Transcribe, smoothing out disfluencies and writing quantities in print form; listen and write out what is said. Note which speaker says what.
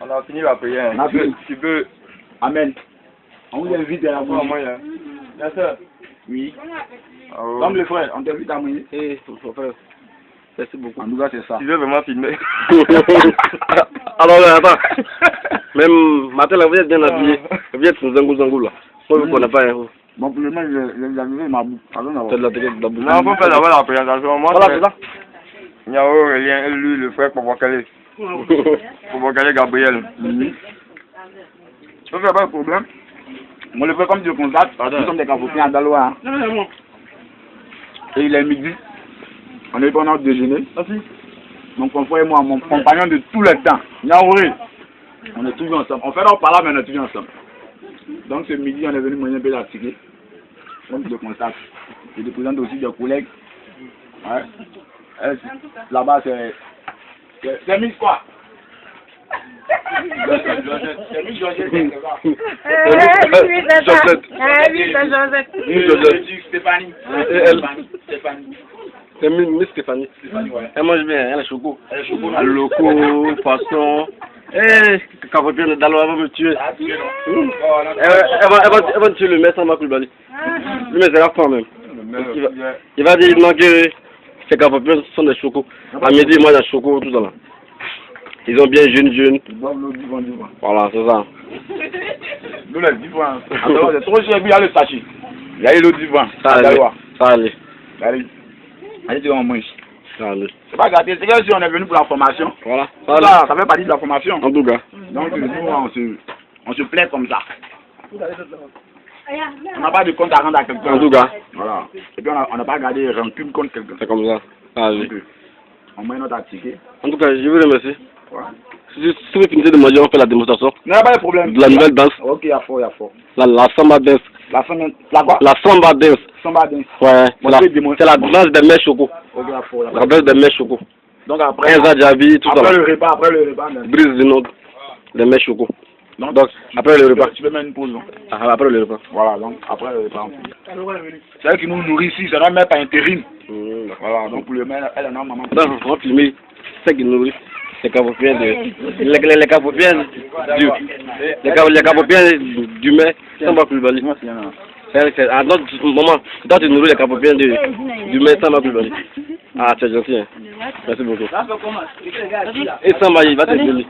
Speaker 1: On a fini la prière. Tu peux.
Speaker 2: Amen. On vous invite à la
Speaker 1: moyen. Bien sûr.
Speaker 2: Oui. Comme le frère, on t'invite à manger.
Speaker 3: Eh, frère. Merci beaucoup.
Speaker 2: En tout cas, c'est ça.
Speaker 1: Tu veux vraiment filmer?
Speaker 3: Alors, attends. Même matin, là, vous êtes bien habillé. Vous êtes sur Zangou là. Moi, je ne connais pas.
Speaker 2: Bon, pour le moment, j'ai arrivé ma bouche.
Speaker 3: C'est de la télé de la bouche.
Speaker 1: Non, il faut faire d'abord la présentation. Moi,
Speaker 3: voilà, c'est ça.
Speaker 1: Il y a Aurélien, lui, le frère Pobokale. Pobokale Gabriel.
Speaker 2: Ça fait pas de problème. On le fait comme Dieu constate. Nous sommes des capotiens à Daloa. Et il est midi. On est pendant notre déjeuner. Mon confrère et moi, mon compagnon de tout le temps. Niaouré. On est toujours ensemble. On fait notre parole, mais on est toujours ensemble. Donc ce midi, on est venu manger un peu d'article. Comme Dieu constate. Je te présente aussi des collègues. Ouais. Là-bas, c'est Miss quoi? C'est Miss Georgette. Stéphanie.
Speaker 3: C'est Miss Stéphanie. Elle mange bien, elle est choco. Elle est choco. Loco, poisson. Eh, quand bien Dalo, elle va me tuer. Elle va tuer le maître Samba Koulibaly. Le maître, c'est la femme même. Il va dire non que ces Capopiens sont des chocos. À midi, moi, il y a choco, tout ça là. Ils ont bien jeune. Voilà, c'est ça.
Speaker 2: Nous, les divans. C'est trop cher, il y a le sachet. Il y a le divan.
Speaker 3: Ça allait.
Speaker 2: Allez, tu vas en manger.
Speaker 3: Ça allait.
Speaker 2: C'est pas gâté, c'est comme si on est venu pour la formation.
Speaker 3: Voilà.
Speaker 2: Ça fait partie de la formation.
Speaker 3: En tout cas.
Speaker 2: Donc, nous, on se plaît comme ça. On n'a pas de compte à rendre à quelqu'un.
Speaker 3: En tout cas.
Speaker 2: Voilà. Et puis, on n'a pas gardé rancune contre quelqu'un.
Speaker 3: C'est comme ça. Ça allait.
Speaker 2: On met notre ticket.
Speaker 3: En tout cas, je vous remercie.
Speaker 2: Voilà.
Speaker 3: Si vous finissez de manger, on fait la démonstration.
Speaker 2: Non, pas de problème.
Speaker 3: De la nouvelle danse.
Speaker 2: Ok, il y a fort.
Speaker 3: La samba dance.
Speaker 2: La quoi?
Speaker 3: La samba dance.
Speaker 2: Samba dance.
Speaker 3: Ouais. C'est la danse des mères choco.
Speaker 2: Ok, il y a fort.
Speaker 3: La danse des mères choco.
Speaker 2: Donc après.
Speaker 3: Enza Djabi, tout ça.
Speaker 2: Après le repas.
Speaker 3: Brise du Nord. Les mères choco. Donc après le repas.
Speaker 2: Tu peux mettre une pause.
Speaker 3: Après le repas.
Speaker 2: Voilà, donc après le repas. C'est elle qui nous nourrit ici, c'est notre mère par intérim. Voilà, donc pour le maire, elle en a maman.
Speaker 3: Donc, on va filmer ce qui nourrit. Les capopiens les capopiens du maire Samba Koulibaly. À notre moment, toi tu nourris les capopiens du maire Samba Koulibaly. Ah, c'est gentil. Hein. Merci beaucoup. Et Samba, il va te donner.